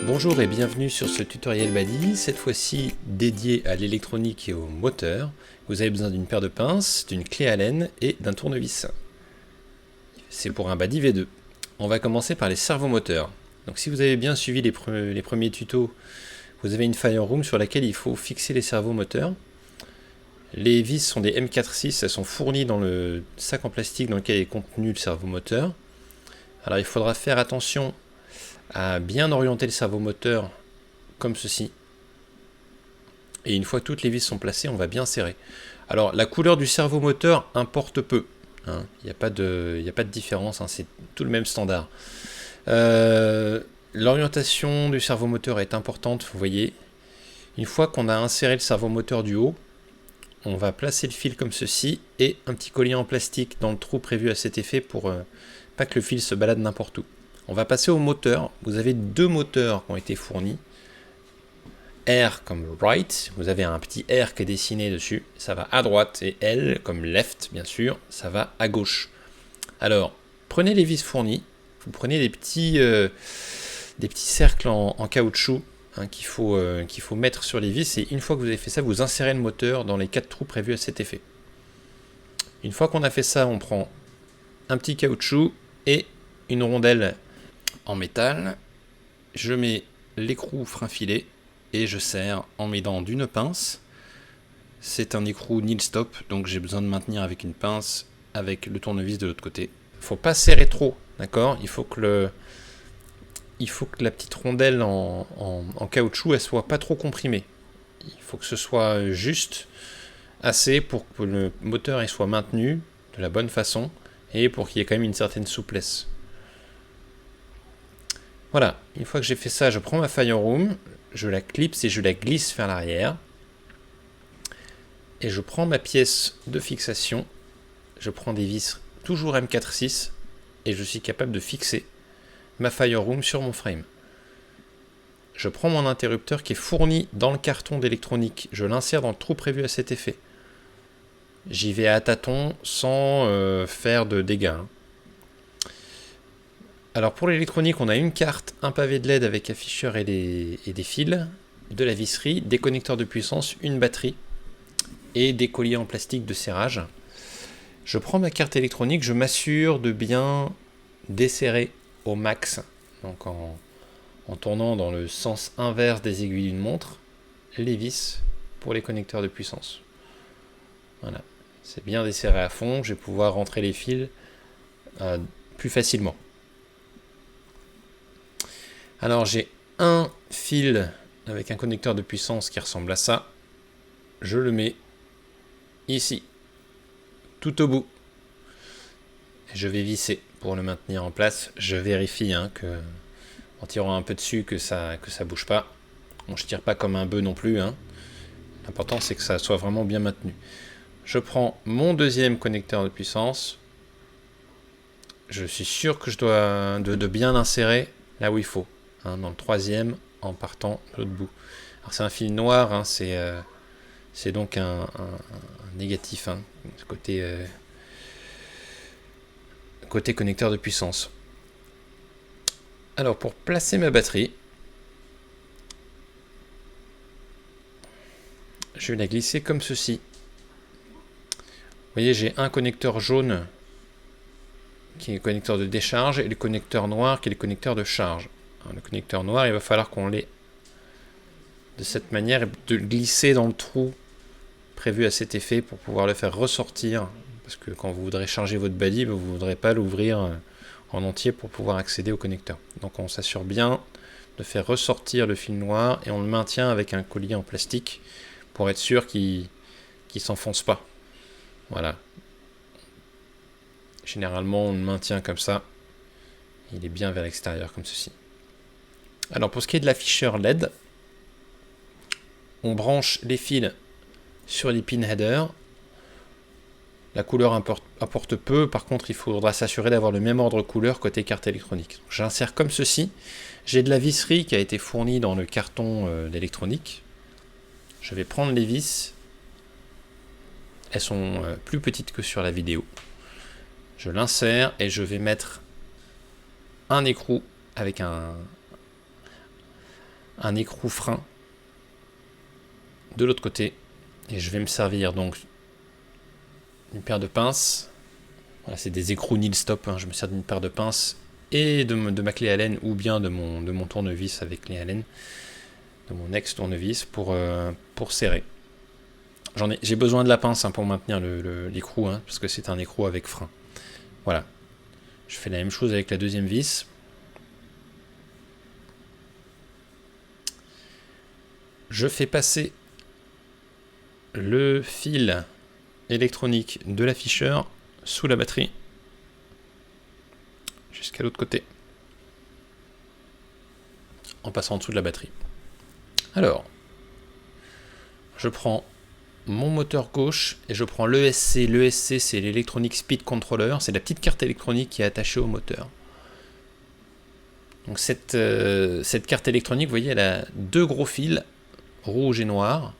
Bonjour et bienvenue sur ce tutoriel Badi, cette fois-ci dédié à l'électronique et au moteur. Vous avez besoin d'une paire de pinces, d'une clé Allen et d'un tournevis. C'est pour un Badi V2. On va commencer par les servomoteurs. Donc si vous avez bien suivi les premiers tutos, vous avez une Fireroom sur laquelle il faut fixer les servomoteurs. Les vis sont des M4.6, elles sont fournies dans le sac en plastique dans lequel est contenu le servomoteur. Alors il faudra faire attention à bien orienter le servomoteur comme ceci. Et une fois que toutes les vis sont placées, on va bien serrer. Alors la couleur du servomoteur importe peu. Il n'y a pas de différence, c'est tout le même standard. L'orientation du servomoteur est importante, vous voyez. Une fois qu'on a inséré le servomoteur du haut, on va placer le fil comme ceci et un petit collier en plastique dans le trou prévu à cet effet pour pas que le fil se balade n'importe où. On va passer au moteur. Vous avez deux moteurs qui ont été fournis. R comme right, vous avez un petit R qui est dessiné dessus, ça va à droite, et L comme left, bien sûr, ça va à gauche. Alors, prenez les vis fournies, vous prenez des petits cercles en caoutchouc qu'il faut mettre sur les vis, et une fois que vous avez fait ça, vous insérez le moteur dans les 4 trous prévus à cet effet. Une fois qu'on a fait ça, on prend un petit caoutchouc et une rondelle en métal, je mets l'écrou frein filet et je serre en m'aidant d'une pince. C'est un écrou nil stop, donc j'ai besoin de maintenir avec une pince avec le tournevis de l'autre côté. Il ne faut pas serrer trop, d'accord ? Il faut que la petite rondelle en caoutchouc elle soit pas trop comprimée. Il faut que ce soit juste assez pour que le moteur il soit maintenu de la bonne façon et pour qu'il y ait quand même une certaine souplesse. Voilà, une fois que j'ai fait ça, je prends ma Fireroom, je la clipse et je la glisse vers l'arrière. Et je prends ma pièce de fixation, je prends des vis toujours M4.6 et je suis capable de fixer ma Fireroom sur mon frame. Je prends mon interrupteur qui est fourni dans le carton d'électronique, je l'insère dans le trou prévu à cet effet. J'y vais à tâtons sans faire de dégâts. Alors pour l'électronique, on a une carte, un pavé de LED avec afficheur et des fils, de la visserie, des connecteurs de puissance, une batterie et des colliers en plastique de serrage. Je prends ma carte électronique, je m'assure de bien desserrer au max, donc en tournant dans le sens inverse des aiguilles d'une montre, les vis pour les connecteurs de puissance. Voilà, c'est bien desserré à fond, je vais pouvoir rentrer les fils plus facilement. Alors j'ai un fil avec un connecteur de puissance qui ressemble à ça. Je le mets ici, tout au bout. Et je vais visser pour le maintenir en place. Je vérifie que, en tirant un peu dessus que ça bouge pas. Bon, je tire pas comme un bœuf non plus. L'important c'est que ça soit vraiment bien maintenu. Je prends mon deuxième connecteur de puissance. Je suis sûr que je dois de bien l'insérer là où il faut. Dans le troisième en partant de l'autre bout. Alors c'est un fil noir, c'est donc un négatif, côté connecteur de puissance. Alors pour placer ma batterie, je vais la glisser comme ceci. Vous voyez, j'ai un connecteur jaune qui est le connecteur de décharge et le connecteur noir qui est le connecteur de charge. Le connecteur noir, il va falloir qu'on l'ait de cette manière et de le glisser dans le trou prévu à cet effet pour pouvoir le faire ressortir. Parce que quand vous voudrez charger votre Badi, vous ne voudrez pas l'ouvrir en entier pour pouvoir accéder au connecteur. Donc on s'assure bien de faire ressortir le fil noir et on le maintient avec un collier en plastique pour être sûr qu'il ne s'enfonce pas. Voilà. Généralement, on le maintient comme ça. Il est bien vers l'extérieur comme ceci. Alors pour ce qui est de l'afficheur LED, on branche les fils sur les pin headers. La couleur importe peu, par contre il faudra s'assurer d'avoir le même ordre couleur côté carte électronique. J'insère comme ceci. J'ai de la visserie qui a été fournie dans le carton d'électronique. Je vais prendre les vis. Elles sont plus petites que sur la vidéo. Je l'insère et je vais mettre un écrou avec un écrou frein de l'autre côté. Et je vais me servir donc d'une paire de pinces. Voilà, c'est des écrous nil stop, hein. Je me sers d'une paire de pinces et de ma clé Allen, ou bien de mon tournevis avec clé Allen, de mon ex tournevis pour serrer. J'ai besoin de la pince, hein, pour maintenir l'écrou, hein, parce que c'est un écrou avec frein. Voilà. Je fais la même chose avec la deuxième vis. Je fais passer le fil électronique de l'afficheur sous la batterie jusqu'à l'autre côté, en passant en dessous de la batterie. Alors, je prends mon moteur gauche et je prends l'ESC. L'ESC, c'est l'Electronic Speed Controller, c'est la petite carte électronique qui est attachée au moteur. Donc cette carte électronique, vous voyez, elle a deux gros fils, rouge et noir,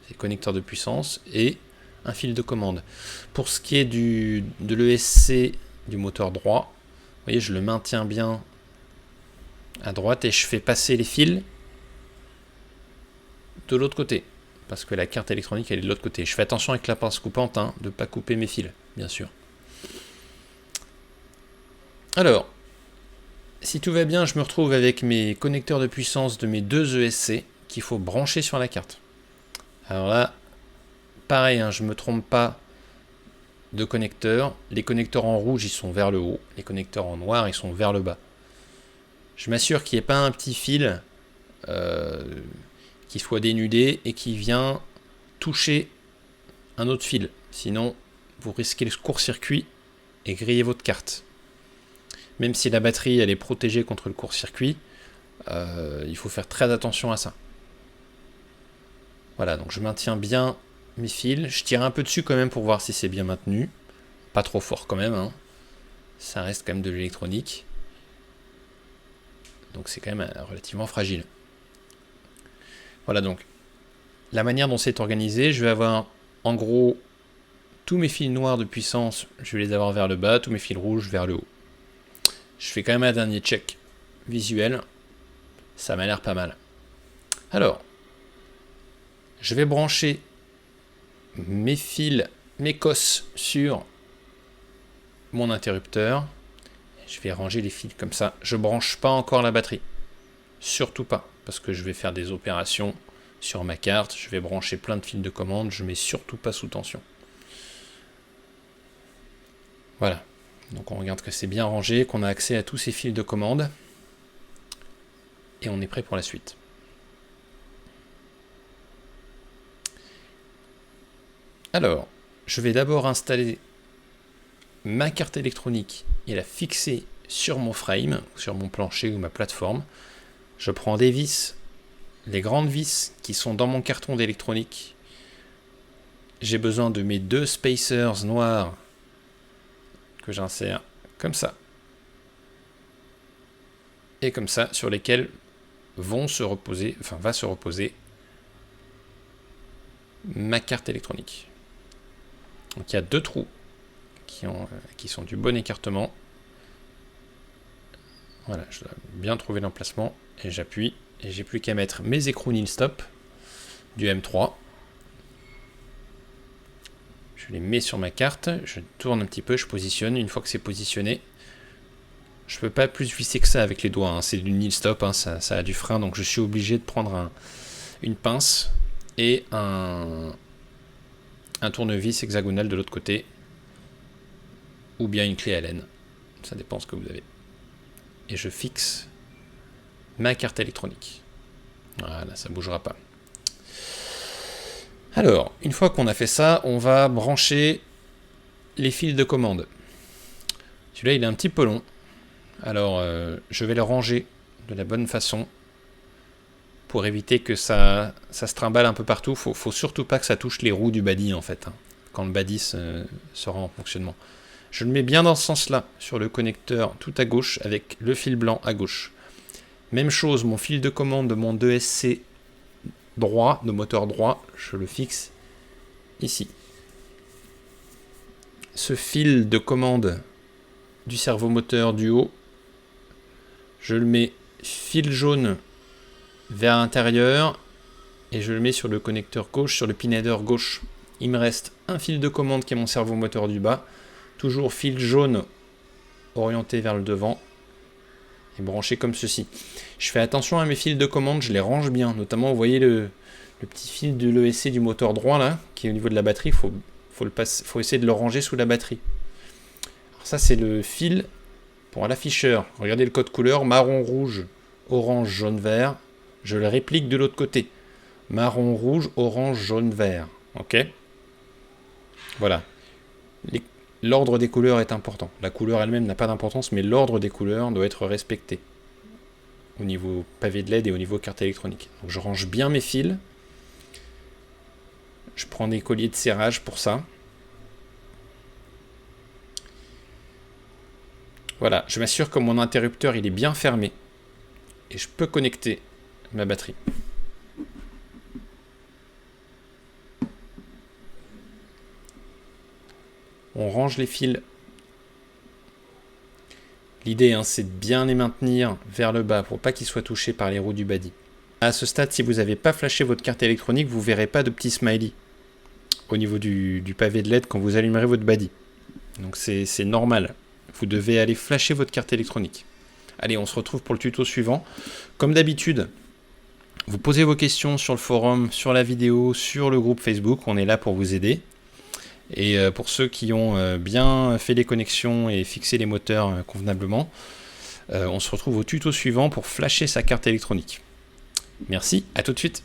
c'est connecteur de puissance, et un fil de commande. Pour ce qui est de l'ESC du moteur droit, vous voyez, je le maintiens bien à droite et je fais passer les fils de l'autre côté, parce que la carte électronique elle est de l'autre côté. Je fais attention avec la pince coupante, hein, de ne pas couper mes fils, bien sûr. Alors, si tout va bien, je me retrouve avec mes connecteurs de puissance de mes deux ESC qu'il faut brancher sur la carte. Alors là, pareil, hein, je ne me trompe pas de connecteurs. Les connecteurs en rouge, ils sont vers le haut. Les connecteurs en noir, ils sont vers le bas. Je m'assure qu'il n'y ait pas un petit fil qui soit dénudé et qui vient toucher un autre fil. Sinon, vous risquez le court-circuit et griller votre carte. Même si la batterie elle est protégée contre le court-circuit, il faut faire très attention à ça. Voilà, donc je maintiens bien mes fils. Je tire un peu dessus quand même pour voir si c'est bien maintenu. Pas trop fort quand même, hein. Ça reste quand même de l'électronique. Donc c'est quand même relativement fragile. Voilà, donc la manière dont c'est organisé, je vais avoir en gros tous mes fils noirs de puissance, je vais les avoir vers le bas, tous mes fils rouges vers le haut. Je fais quand même un dernier check visuel. Ça m'a l'air pas mal. Alors, je vais brancher mes fils, mes cosses sur mon interrupteur. Je vais ranger les fils comme ça. Je branche pas encore la batterie. Surtout pas, parce que je vais faire des opérations sur ma carte. Je vais brancher plein de fils de commande. Je mets surtout pas sous tension. Voilà. Donc on regarde que c'est bien rangé, qu'on a accès à tous ces fils de commande. Et on est prêt pour la suite. Alors, je vais d'abord installer ma carte électronique et la fixer sur mon frame, sur mon plancher ou ma plateforme. Je prends des vis, les grandes vis qui sont dans mon carton d'électronique. J'ai besoin de mes deux spacers noirs que j'insère comme ça et comme ça, sur lesquels va se reposer ma carte électronique. Donc il y a deux trous qui sont du bon écartement. Voilà, je dois bien trouver l'emplacement et j'appuie et j'ai plus qu'à mettre mes écrous nil stop du M3. Je les mets sur ma carte, je tourne un petit peu, je positionne. Une fois que c'est positionné, je peux pas plus visser que ça avec les doigts, hein. C'est du nil stop, hein. Ça a du frein, donc je suis obligé de prendre une pince et un tournevis hexagonal de l'autre côté, ou bien une clé Allen, ça dépend ce que vous avez. Et je fixe ma carte électronique. Voilà, ça ne bougera pas. Alors, une fois qu'on a fait ça, on va brancher les fils de commande. Celui-là, il est un petit peu long. Alors, je vais le ranger de la bonne façon pour éviter que ça se trimballe un peu partout. Faut surtout pas que ça touche les roues du body, en fait, hein, quand le body sera en fonctionnement. Je le mets bien dans ce sens-là, sur le connecteur tout à gauche, avec le fil blanc à gauche. Même chose, mon fil de commande de mon 2SC droit, de moteur droit, je le fixe ici. Ce fil de commande du servomoteur du haut, je le mets fil jaune vers l'intérieur et je le mets sur le connecteur gauche, sur le pin header gauche. Il me reste un fil de commande qui est mon servomoteur du bas, toujours fil jaune orienté vers le devant et branché comme ceci. Je fais attention à mes fils de commande, je les range bien, notamment vous voyez le petit fil de l'ESC du moteur droit là, qui est au niveau de la batterie, faut essayer de le ranger sous la batterie. Alors ça c'est le fil pour l'afficheur. Regardez le code couleur, marron, rouge, orange, jaune, vert. Je le réplique de l'autre côté. Marron, rouge, orange, jaune, vert. Ok? Voilà. L'ordre des couleurs est important. La couleur elle-même n'a pas d'importance, mais l'ordre des couleurs doit être respecté. Au niveau pavé de LED et au niveau carte électronique. Donc je range bien mes fils. Je prends des colliers de serrage pour ça. Voilà, je m'assure que mon interrupteur il est bien fermé. Et je peux connecter ma batterie. On range les fils. L'idée, c'est de bien les maintenir vers le bas pour pas qu'ils soient touchés par les roues du body. À ce stade, si vous n'avez pas flashé votre carte électronique, vous ne verrez pas de petit smiley au niveau du pavé de LED quand vous allumerez votre body. Donc c'est normal. Vous devez aller flasher votre carte électronique. Allez, on se retrouve pour le tuto suivant. Comme d'habitude, vous posez vos questions sur le forum, sur la vidéo, sur le groupe Facebook. On est là pour vous aider. Et pour ceux qui ont bien fait les connexions et fixé les moteurs convenablement, on se retrouve au tuto suivant pour flasher sa carte électronique. Merci, à tout de suite.